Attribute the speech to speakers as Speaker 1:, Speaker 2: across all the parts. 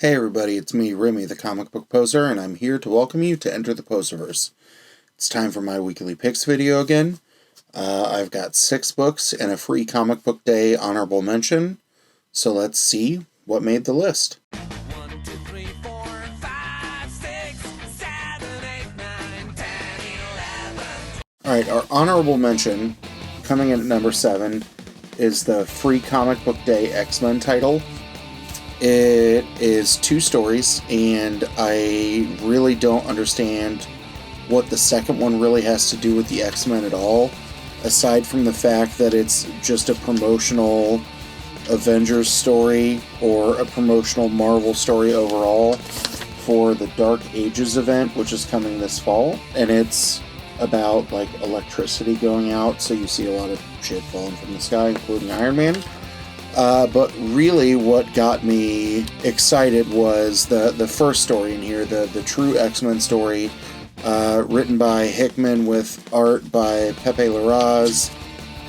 Speaker 1: Hey everybody, it's me, Remy, the comic book poser, and I'm here to welcome you to Enter the Poserverse. It's time for my weekly picks video again. I've got 6 books and a free comic book day honorable mention, so let's see what made the list.
Speaker 2: 1, 2, 3, 4, 5, 6, 7, 8, 9, 10, 11.
Speaker 1: Alright, our honorable mention, coming in at number 7, is the free comic book day XMen title. It is 2 stories, and I really don't understand what the second one really has to do with the X-Men at all, aside from the fact that it's just a promotional Avengers story or a promotional Marvel story overall for the Dark Ages event, which is coming this fall, and it's about like electricity going out, so you see a lot of shit falling from the sky, including Iron Man. But really what got me excited was the first story in here, the true X-Men story, written by Hickman with art by Pepe Larraz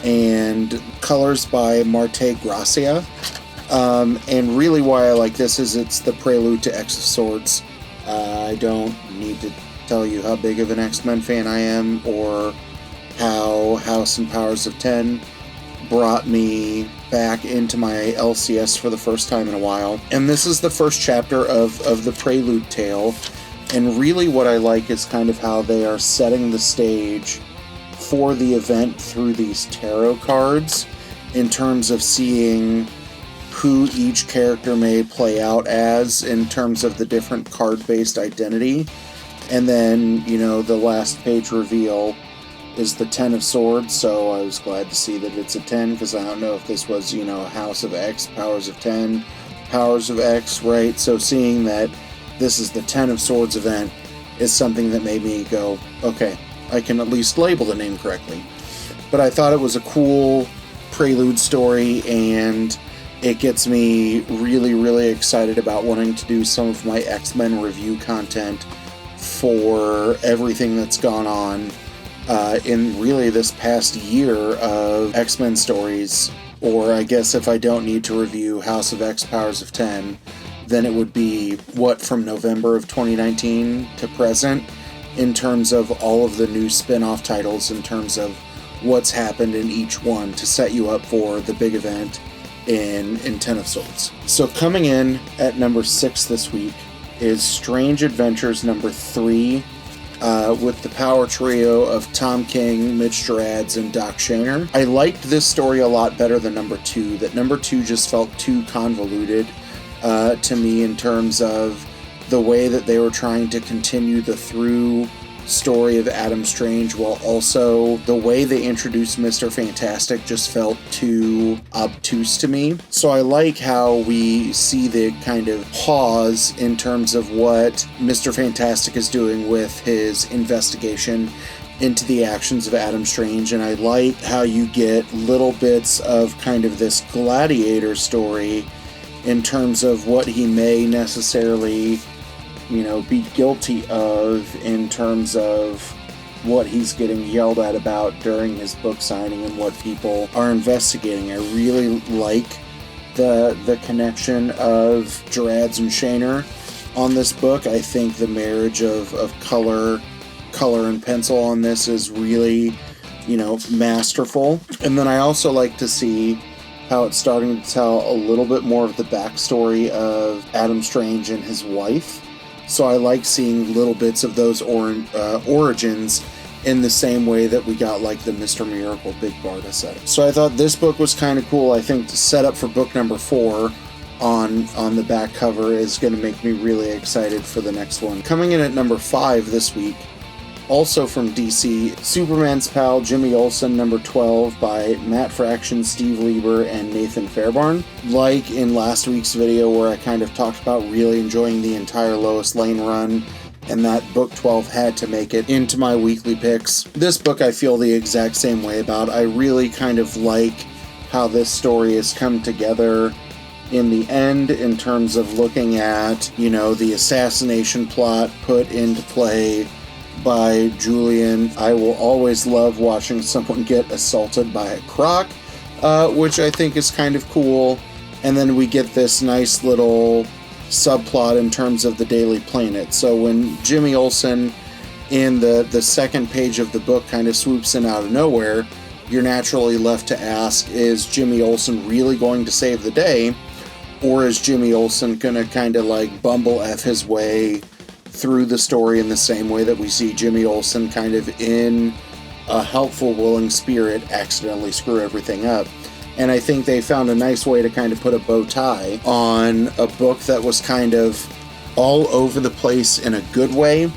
Speaker 1: and colors by Marte Gracia. And really why I like this is it's the prelude to X of Swords. I don't need to tell you how big of an X-Men fan I am or how House and Powers of 10 brought me back into my LCS for the first time in a while. And this is the first chapter of the prelude tale. And really what I like is kind of how they are setting the stage for the event through these tarot cards in terms of seeing who each character may play out as in terms of the different card-based identity. And then, you know, the last page reveal is the 10 of Swords, so I was glad to see that it's a 10, because I don't know if this was, you know, House of X, Powers of 10, Powers of X, right? So seeing that this is the 10 of Swords event is something that made me go, okay, I can at least label the name correctly. But I thought it was a cool prelude story, and it gets me really, really excited about wanting to do some of my X-Men review content for everything that's gone on in really this past year of X-Men stories. Or I guess if I don't need to review House of X, Powers of 10, then it would be, from November of 2019 to present, in terms of all of the new spin-off titles, in terms of what's happened in each one to set you up for the big event in 10 of Swords. So coming in at number 6 this week is Strange Adventures number 3, with the power trio of Tom King, Mitch Gerads, and Doc Shaner. I liked this story a lot better than number 2. That number 2 just felt too convoluted to me in terms of the way that they were trying to continue the through story of Adam Strange, while also the way they introduced Mr. Fantastic just felt too obtuse to me. So I like how we see the kind of pause in terms of what Mr. Fantastic is doing with his investigation into the actions of Adam Strange, and I like how you get little bits of kind of this gladiator story in terms of what he may necessarily, you know, be guilty of in terms of what he's getting yelled at about during his book signing and what people are investigating. I really like the connection of Gerads and Shaner on this book. I think the marriage of color and pencil on this is really, you know, masterful. And then I also like to see how it's starting to tell a little bit more of the backstory of Adam Strange and his wife. So I like seeing little bits of those origins in the same way that we got like the Mr. Miracle Big Barda setup. So I thought this book was kind of cool. I think the setup for book number 4 on the back cover is going to make me really excited for the next one. Coming in at number 5 this week, also from DC, Superman's Pal Jimmy Olsen number 12 by Matt Fraction, Steve Lieber, and Nathan Fairbairn. Like in last week's video where I kind of talked about really enjoying the entire Lois Lane run, and that book 12 had to make it into my weekly picks. This book I feel the exact same way about. I really kind of like how this story has come together in the end in terms of looking at, you know, the assassination plot put into play by Julian. I will always love watching someone get assaulted by a croc, which I think is kind of cool. And then we get this nice little subplot in terms of the Daily Planet. So when Jimmy Olsen in the second page of the book kind of swoops in out of nowhere, you're naturally left to ask, is Jimmy Olsen really going to save the day? Or is Jimmy Olsen going to kind of like bumble F his way through the story in the same way that we see Jimmy Olsen kind of in a helpful, willing spirit accidentally screw everything up? And I think they found a nice way to kind of put a bow tie on a book that was kind of all over the place in a good way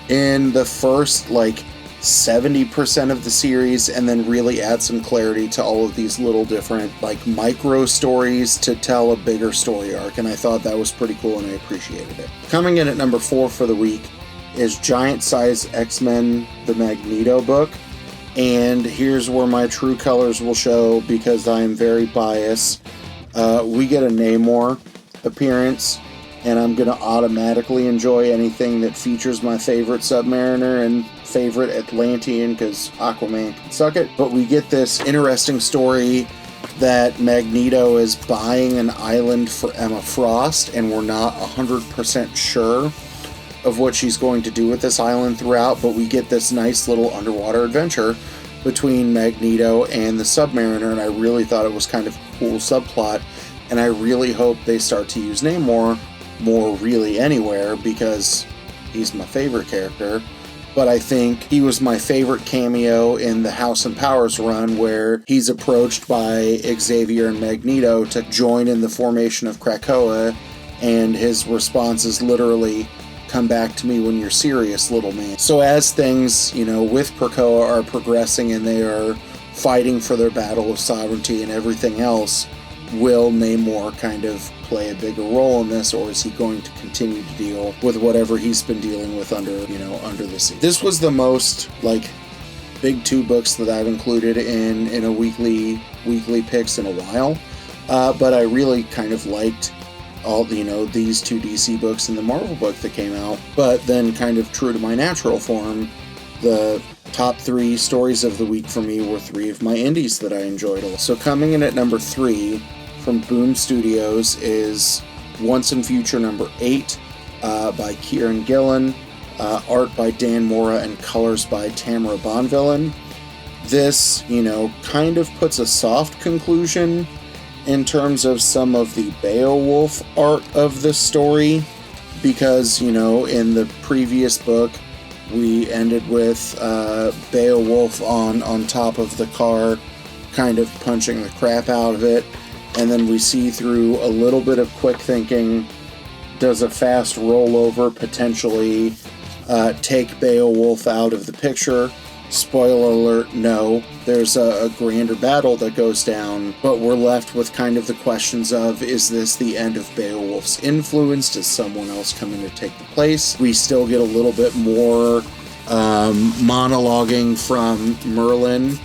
Speaker 1: in the first, 70% of the series, and then really add some clarity to all of these little different, micro stories to tell a bigger story arc. And I thought that was pretty cool, and I appreciated it. Coming in at number 4 for the week is Giant Size X-Men, the Magneto book. And here's where my true colors will show, because I am very biased. We get a Namor appearance, and I'm going to automatically enjoy anything that features my favorite Submariner and favorite Atlantean, because Aquaman can suck it. But we get this interesting story that Magneto is buying an island for Emma Frost, and we're not 100% sure of what she's going to do with this island throughout, but we get this nice little underwater adventure between Magneto and the Submariner, and I really thought it was kind of a cool subplot, and I really hope they start to use Namor more really anywhere, because he's my favorite character. But I think he was my favorite cameo in the House and Powers run, where he's approached by Xavier and Magneto to join in the formation of Krakoa, and his response is literally, "Come back to me when you're serious, little man." So as things, with Krakoa are progressing and they are fighting for their battle of sovereignty and everything else, will Namor kind of play a bigger role in this, or is he going to continue to deal with whatever he's been dealing with under the sea? This was the most, big 2 books that I've included in a weekly picks in a while, but I really kind of liked all these 2 DC books and the Marvel book that came out. But then, kind of true to my natural form, the top 3 stories of the week for me were 3 of my indies that I enjoyed a lot. So coming in at number 3 from Boom Studios is Once and Future number 8 by Kieran Gillen, art by Dan Mora, and colors by Tamara Bonvillain. This, kind of puts a soft conclusion in terms of some of the Beowulf art of the story, because, in the previous book, we ended with Beowulf on top of the car, kind of punching the crap out of it, and then we see through a little bit of quick thinking, does a fast rollover potentially take Beowulf out of the picture? Spoiler alert, no. There's a grander battle that goes down, but we're left with kind of the questions of, is this the end of Beowulf's influence? Does someone else come in to take the place? We still get a little bit more monologuing from Merlin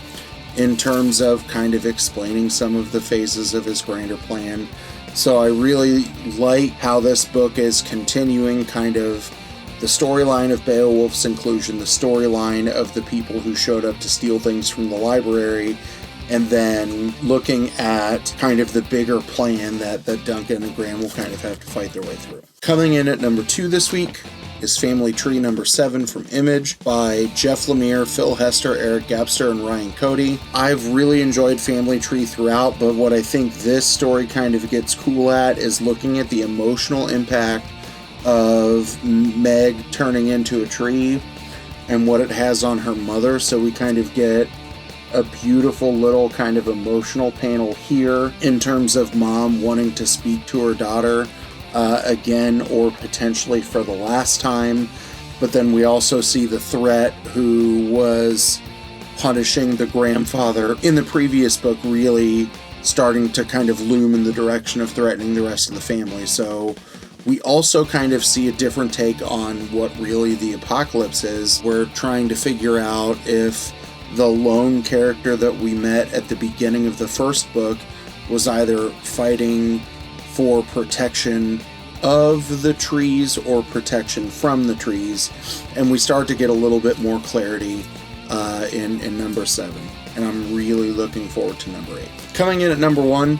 Speaker 1: in terms of kind of explaining some of the phases of his grander plan. So I really like how this book is continuing kind of the storyline of Beowulf's inclusion, the storyline of the people who showed up to steal things from the library, and then looking at kind of the bigger plan that Duncan and Graham will kind of have to fight their way through. Coming in at number 2 this week is Family Tree number 7 from Image by Jeff Lemire, Phil Hester, Eric Gapster, and Ryan Cody. I've really enjoyed Family Tree throughout, but what I think this story kind of gets cool at is looking at the emotional impact of Meg turning into a tree and what it has on her mother. So we kind of get a beautiful little kind of emotional panel here in terms of mom wanting to speak to her daughter again, or potentially for the last time. But then we also see the threat who was punishing the grandfather in the previous book really starting to kind of loom in the direction of threatening the rest of the family. So we also kind of see a different take on what really the apocalypse is. We're trying to figure out if the lone character that we met at the beginning of the first book was either fighting for protection of the trees or protection from the trees. And we start to get a little bit more clarity in number 7. And I'm really looking forward to number 8. Coming in at number 1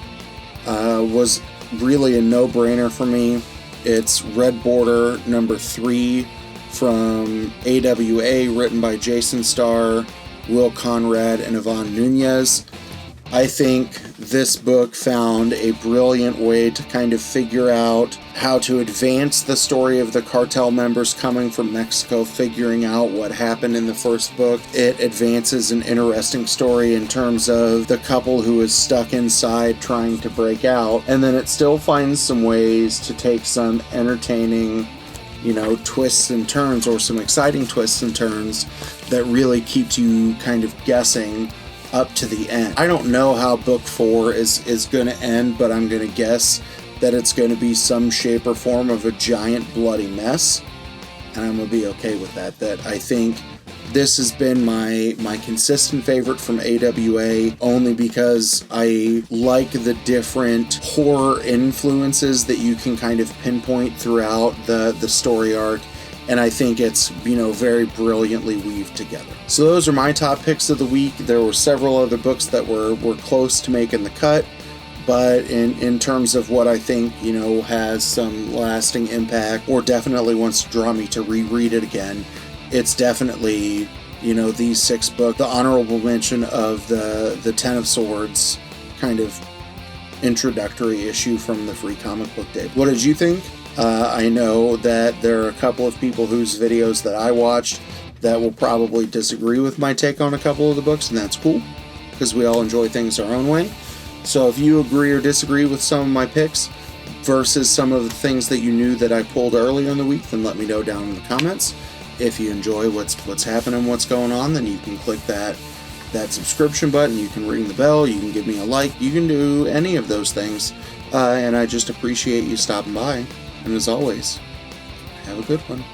Speaker 1: was really a no-brainer for me. It's Red Border number 3 from AWA, written by Jason Starr, Will Conrad, and Yvonne Nunez. I think this book found a brilliant way to kind of figure out how to advance the story of the cartel members coming from Mexico, figuring out what happened in the first book. It advances an interesting story in terms of the couple who is stuck inside trying to break out, and then it still finds some ways to take some entertaining, twists and turns, or some exciting twists and turns that really keeps you kind of guessing up to the end. I don't know how book 4 is going to end, but I'm going to guess that it's going to be some shape or form of a giant bloody mess, and I'm going to be okay with that. That I think this has been my consistent favorite from AWA, only because I like the different horror influences that you can kind of pinpoint throughout the story arc. And I think it's, very brilliantly weaved together. So those are my top picks of the week. There were several other books that were close to making the cut, but in terms of what I think, has some lasting impact, or definitely wants to draw me to reread it again, it's definitely, these 6 books. The honorable mention of the Ten of Swords kind of introductory issue from the Free Comic Book Day. What did you think? I know that there are a couple of people whose videos that I watched that will probably disagree with my take on a couple of the books, and that's cool, because we all enjoy things our own way. So if you agree or disagree with some of my picks versus some of the things that you knew that I pulled earlier in the week, then let me know down in the comments. If you enjoy what's happening, what's going on, then you can click that subscription button, you can ring the bell, you can give me a like, you can do any of those things, and I just appreciate you stopping by. And as always, have a good one.